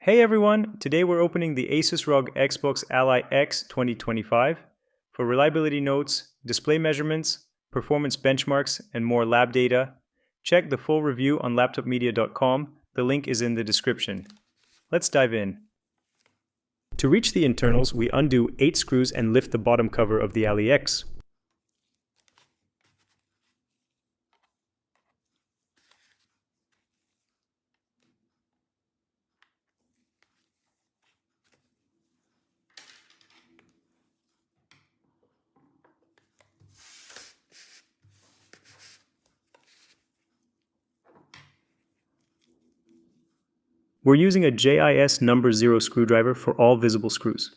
Hey everyone, today we're opening the ASUS ROG Xbox Ally X 2025. For reliability notes, display measurements, performance benchmarks, and more lab data, check the full review on laptopmedia.com. The link is in the description. Let's dive in. To reach the internals, we undo 8 screws and lift the bottom cover of the Ally X. We're using a JIS number 0 screwdriver for all visible screws.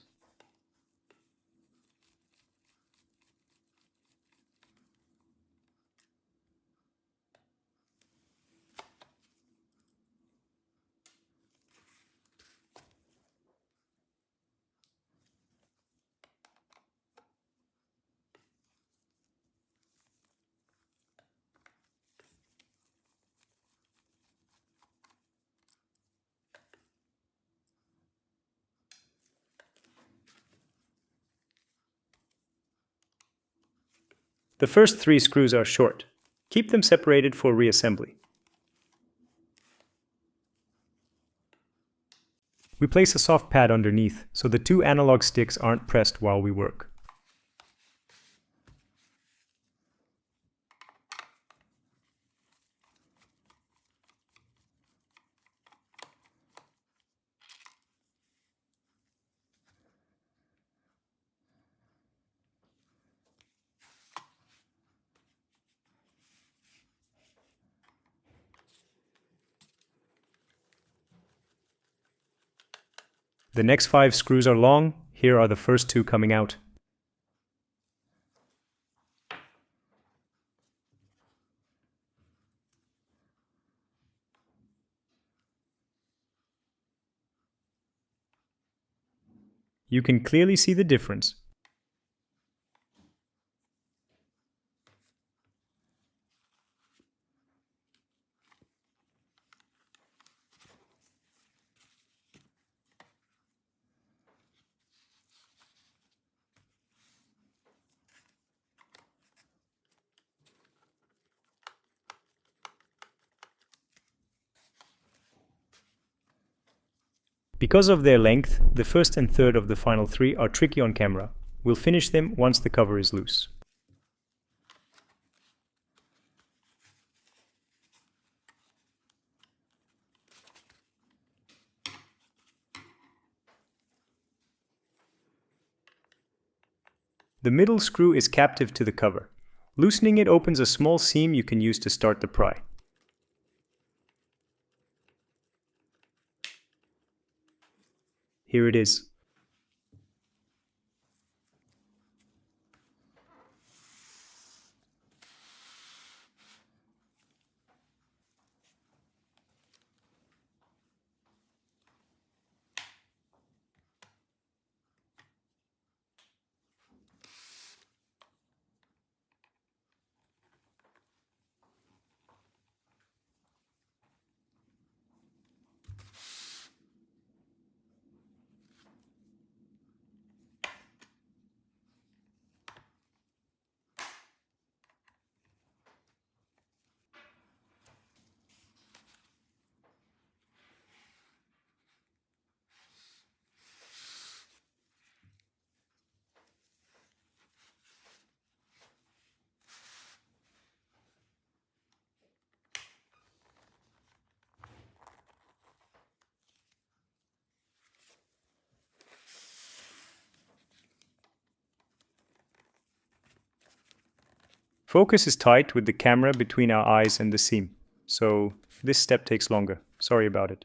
The first 3 screws are short. Keep them separated for reassembly. We place a soft pad underneath so the 2 analog sticks aren't pressed while we work. The next 5 screws are long. Here are the first 2 coming out. You can clearly see the difference. Because of their length, the first and third of the final 3 are tricky on camera. We'll finish them once the cover is loose. The middle screw is captive to the cover. Loosening it opens a small seam you can use to start the pry. Here it is. Focus is tight with the camera between our eyes and the seam, so this step takes longer. Sorry about it.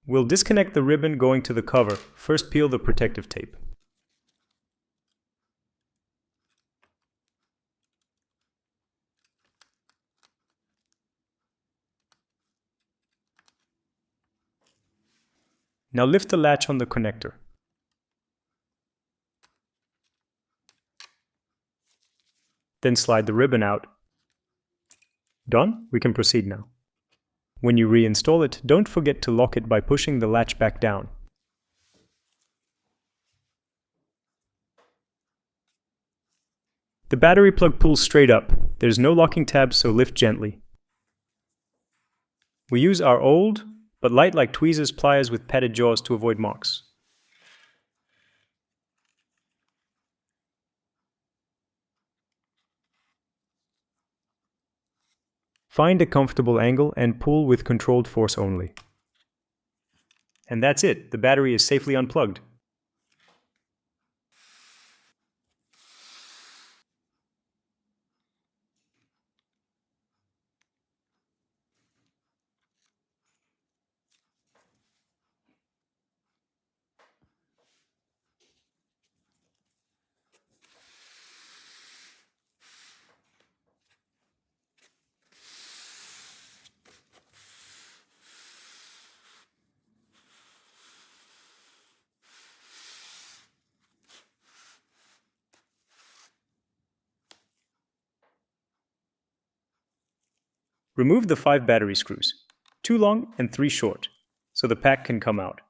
We'll disconnect the ribbon going to the cover. First, peel the protective tape. Now lift the latch on the connector. Then slide the ribbon out. Done? We can proceed now. When you reinstall it, don't forget to lock it by pushing the latch back down. The battery plug pulls straight up. There's no locking tab, so lift gently. We use our old, but light like tweezers pliers with padded jaws to avoid marks. Find a comfortable angle and pull with controlled force only. And that's it, the battery is safely unplugged. Remove the 5 battery screws, 2 long and 3 short, so the pack can come out.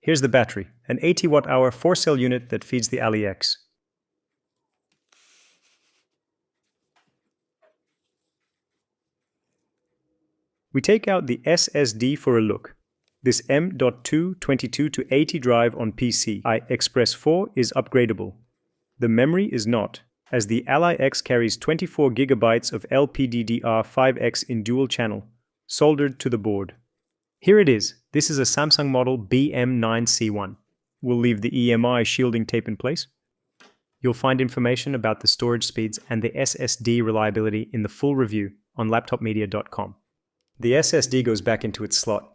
Here's the battery, an 80 watt-hour 4-cell unit that feeds the ALI-X. We take out the SSD for a look. This M.2 22 to 80 drive on PCI Express 4 is upgradable. The memory is not, as the ALI-X carries 24 GB of LPDDR5X in dual channel, soldered to the board. Here it is. This is a Samsung model BM9C1. We'll leave the EMI shielding tape in place. You'll find information about the storage speeds and the SSD reliability in the full review on laptopmedia.com. The SSD goes back into its slot.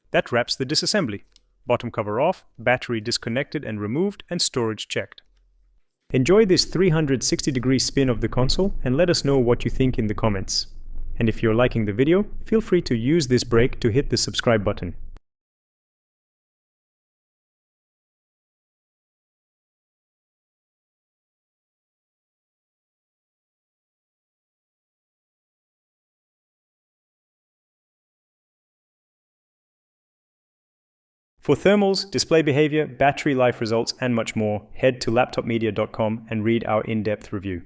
That wraps the disassembly. Bottom cover off, battery disconnected and removed, and storage checked. Enjoy this 360-degree spin of the console and let us know what you think in the comments. And if you're liking the video, feel free to use this break to hit the subscribe button. For thermals, display behavior, battery life results, and much more, head to laptopmedia.com and read our in-depth review.